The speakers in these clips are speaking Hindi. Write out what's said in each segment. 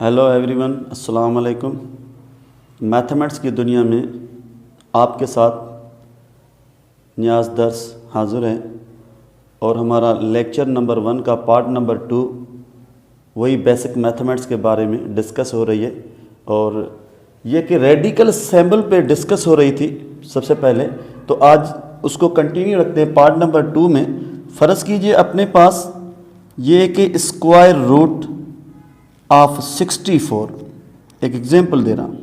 हेलो एवरीवन, अस्सलाम वालेकुम। मैथमेटिक्स की दुनिया में आपके साथ नियाज़ दर्स हाज़िर है और हमारा लेक्चर नंबर 1 का पार्ट नंबर 2 वही बेसिक मैथमेटिक्स के बारे में डिस्कस हो रही है। और ये कि रेडिकल सैम्बल पे डिस्कस हो रही थी सबसे पहले, तो आज उसको कंटिन्यू रखते हैं। पार्ट नंबर 2 में फ़र्ज़ कीजिए अपने पास ये कि स्क्वायर रूट ऑफ 64, एक एग्जांपल दे रहा हूँ।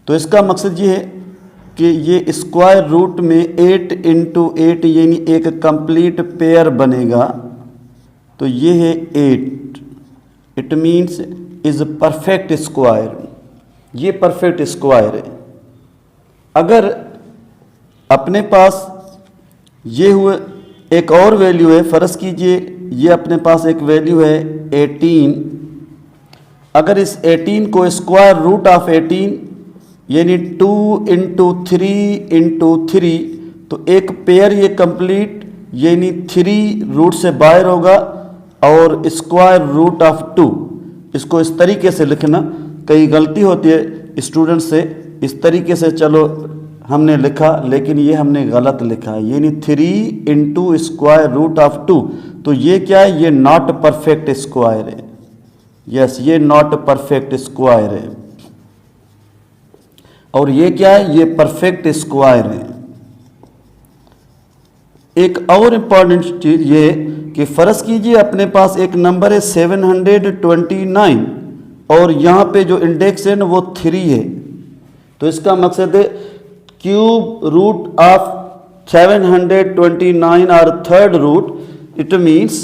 तो इसका मकसद ये है कि ये स्क्वायर रूट में 8 × 8 यानी एक कंप्लीट पेयर बनेगा। तो ये है 8, it means is perfect square. ये परफेक्ट स्क्वायर है। अगर अपने पास ये हुए एक और वैल्यू है, फ़र्ज़ कीजिए ये अपने पास एक वैल्यू है 18। अगर इस 18 को स्क्वायर रूट ऑफ 18 यानी 2 × 3 × 3, तो एक पेयर ये कंप्लीट यानी 3 रूट से बाहर होगा। और स्क्वायर रूट ऑफ 2, इसको इस तरीके से लिखना, कई गलती होती है स्टूडेंट से। इस तरीके से चलो हमने लिखा, लेकिन ये हमने गलत लिखा है, यानी 3 × स्क्वायर रूट ऑफ 2। तो ये क्या है? ये नॉट परफेक्ट स्क्वायर है। यस, ये नॉट परफेक्ट स्क्वायर है। और ये क्या है? ये परफेक्ट स्क्वायर है। एक और इंपॉर्टेंट चीज ये है कि फ़र्ज़ कीजिए अपने पास एक नंबर है 729 और यहाँ पे जो इंडेक्स है ना वो 3 है। तो इसका मकसद है क्यूब रूट ऑफ 729 और थर्ड रूट। इट मीन्स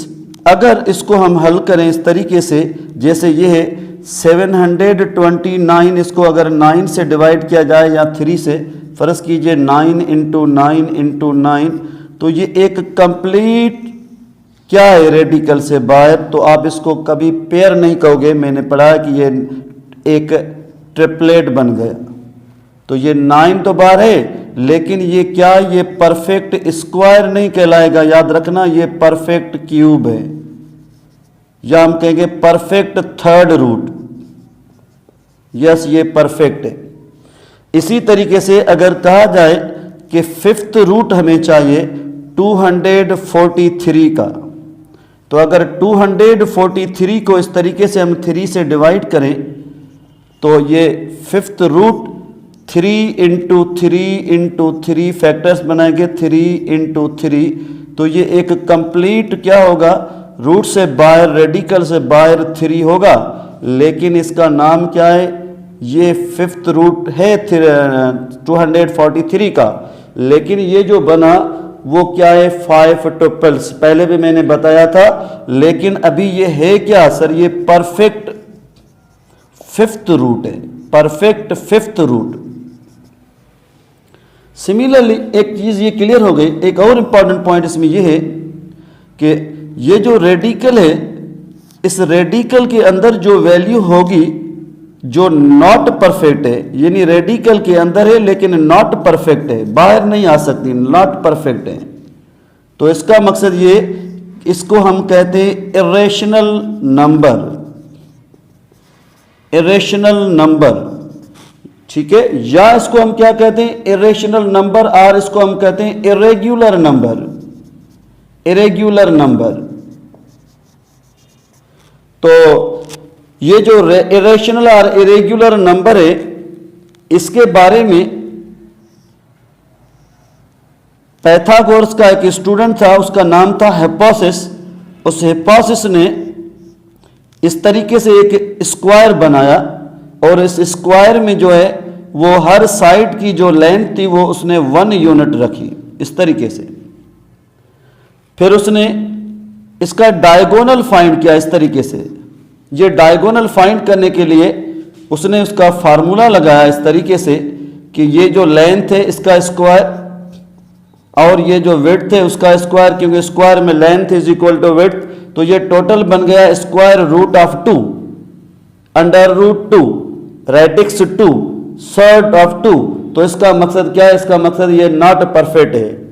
अगर इसको हम हल करें इस तरीके से, जैसे ये है 729, इसको अगर 9 से डिवाइड किया जाए या 3 से, फ़र्ज़ कीजिए 9 × 9 × 9, तो ये एक कंप्लीट क्या है? रेडिकल से बाहर। तो आप इसको कभी पेयर नहीं कहोगे। मैंने पढ़ा कि ये एक ट्रिपलेट बन गया। तो ये 9 तो बाहर है, लेकिन ये क्या? ये परफेक्ट स्क्वायर नहीं कहलाएगा। याद रखना, ये परफेक्ट क्यूब है, या हम कहेंगे परफेक्ट थर्ड रूट। यस, ये परफेक्ट है। इसी तरीके से अगर कहा जाए कि 5th रूट हमें चाहिए 243 का, तो अगर 243 को इस तरीके से हम 3 से डिवाइड करें, तो ये 5th रूट 3 × 3 × 3 फैक्टर्स बनाएंगे, 3 × 3। तो ये एक कंप्लीट क्या होगा? रूट से बाहर, रेडिकल से बाहर 3 होगा, लेकिन इसका नाम क्या है? ये 5th रूट है 243 का, लेकिन ये जो बना वो क्या है? 5 ट्रिपल्स। पहले भी मैंने बताया था, लेकिन अभी ये है क्या सर? ये परफेक्ट 5th रूट है, परफेक्ट 5th रूट। सिमिलरली एक चीज़ ये क्लियर हो गई। एक और इम्पॉर्टेंट पॉइंट इसमें ये है कि ये जो रेडिकल है, इस रेडिकल के अंदर जो वैल्यू होगी जो नॉट परफेक्ट है, यानी रेडिकल के अंदर है लेकिन नॉट परफेक्ट है, बाहर नहीं आ सकती, नॉट परफेक्ट है। तो इसका मकसद ये, इसको हम कहते हैं इरेशनल नंबर। इरेशनल नंबर, ठीक है। या इसको हम क्या कहते हैं? इरेशनल नंबर, और इसको हम कहते हैं इरेग्युलर नंबर। Irregular number. तो ये जो इरेशनल और इरेग्युलर नंबर है, इसके बारे में पाइथागोरस का एक स्टूडेंट था, उसका नाम था हिप्पासिस। उस हिप्पासिस ने इस तरीके से एक स्क्वायर बनाया, और इस स्क्वायर में जो है वो हर साइड की जो लेंथ थी वो उसने 1 यूनिट रखी, इस तरीके से। फिर उसने इसका डायगोनल फाइंड किया इस तरीके से। ये डायगोनल फाइंड करने के लिए उसने उसका फार्मूला लगाया इस तरीके से कि ये जो लेंथ है इसका स्क्वायर, और ये जो विड्थ है उसका स्क्वायर, क्योंकि स्क्वायर में length is equal to width. तो ये टोटल बन गया square root of 2 under root 2 radix 2 surd of 2। तो इसका मकसद क्या है? इसका मकसद ये नॉट परफेक्ट है।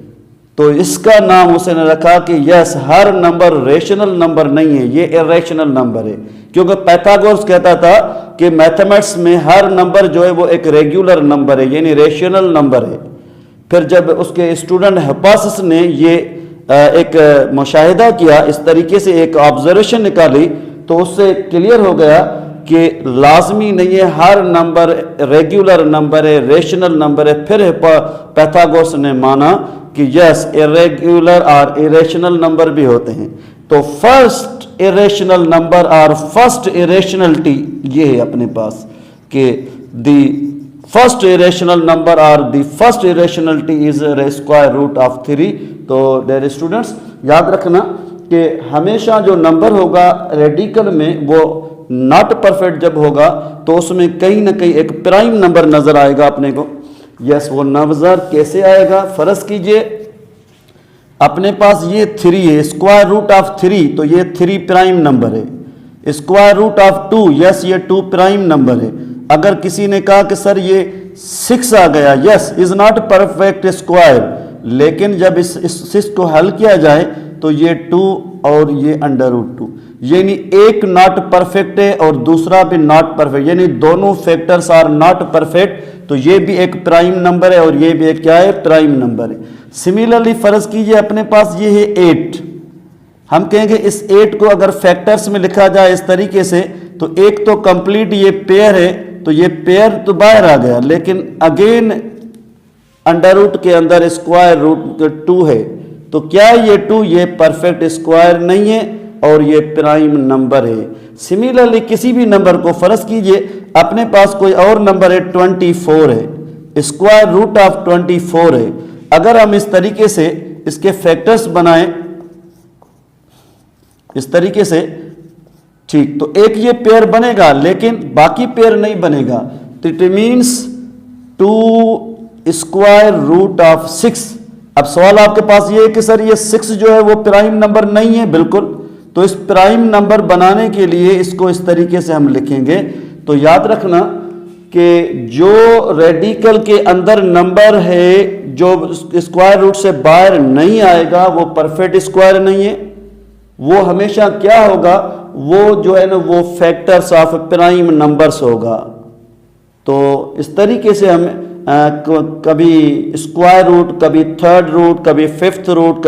तो इसका नाम उसने रखा कि यस, हर नंबर रेशनल नंबर नहीं है, ये इरेशनल नंबर है। क्योंकि पाइथागोरस कहता था कि मैथमेटिक्स में हर नंबर जो है वो एक रेगुलर नंबर है, यानी रेशनल नंबर है। फिर जब उसके स्टूडेंट हिप्पासिस ने ये एक मुशाहिदा किया, इस तरीके से एक ऑब्जर्वेशन निकाली, तो उससे क्लियर हो गया कि लाजमी नहीं है हर नंबर रेगुलर नंबर है, रेशनल नंबर है। फिर पैथागोरस ने माना कि यस, इरेगुलर और इरेशनल नंबर भी होते हैं। तो फर्स्ट इरेशनल नंबर और फर्स्ट इरेशनलिटी ये है अपने पास कि दी फर्स्ट इरेशनल नंबर और the first irrationality is square root of 3। तो डियर स्टूडेंट्स, याद रखना कि हमेशा जो नंबर होगा रेडिकल में वो नॉट परफेक्ट जब होगा तो उसमें कहीं ना कहीं एक प्राइम नंबर नजर आएगा अपने को। यस, वो नंबर कैसे आएगा? फर्ज कीजिए अपने पास ये 3 है, स्क्वायर रूट ऑफ 3, तो ये 3 प्राइम नंबर है। स्क्वायर रूट ऑफ 2, यस ये 2 प्राइम नंबर है। अगर किसी ने कहा कि सर ये 6 आ गया, yes is not perfect square, लेकिन जब इस 6 को हल किया जाए तो ये 2 और ये अंडर रूट 2, यानी एक नॉट परफेक्ट है और दूसरा भी नॉट परफेक्ट, यानी दोनों फैक्टर्स आर नॉट परफेक्ट। तो ये भी एक प्राइम नंबर है और ये भी एक क्या है? प्राइम नंबर है। सिमिलरली फर्ज कीजिए अपने पास ये है 8, हम कहेंगे इस 8 को अगर फैक्टर्स में लिखा जाए इस तरीके से, तो एक तो कंप्लीट ये पेयर है, तो ये पेयर तो बाहर आ गया, लेकिन अगेन अंडर रूट के अंदर स्क्वायर रूट 2 है, तो क्या ये 2 ये परफेक्ट स्क्वायर नहीं है और ये प्राइम नंबर है। सिमिलरली किसी भी नंबर को फर्ज कीजिए अपने पास कोई और नंबर है 24 है, स्क्वायर रूट ऑफ 24 है। अगर हम इस तरीके से इसके फैक्टर्स बनाएं इस तरीके से, ठीक, तो एक ये पेयर बनेगा लेकिन बाकी पेयर नहीं बनेगा, तो it means 2 square root of 6। अब सवाल आपके पास ये है कि सर ये 6 जो है वो प्राइम नंबर नहीं है, बिल्कुल। तो इस प्राइम नंबर बनाने के लिए इसको इस तरीके से हम लिखेंगे। तो याद रखना कि जो रेडिकल के अंदर नंबर है जो स्क्वायर रूट से बाहर नहीं आएगा वो परफेक्ट स्क्वायर नहीं है, वो हमेशा क्या होगा? वो जो है ना वो फैक्टर्स ऑफ प्राइम नंबर्स होगा। तो इस तरीके से हम कभी स्क्वायर रूट, कभी थर्ड रूट, कभी फिफ्थ रूट,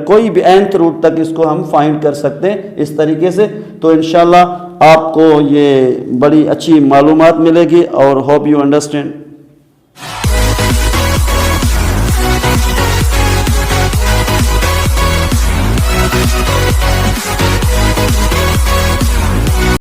कोई भी nth रूट तक इसको हम फाइंड कर सकते हैं इस तरीके से। तो इंशाल्लाह आपको ये बड़ी अच्छी मालूमात मिलेगी और होप यू अंडरस्टैंड।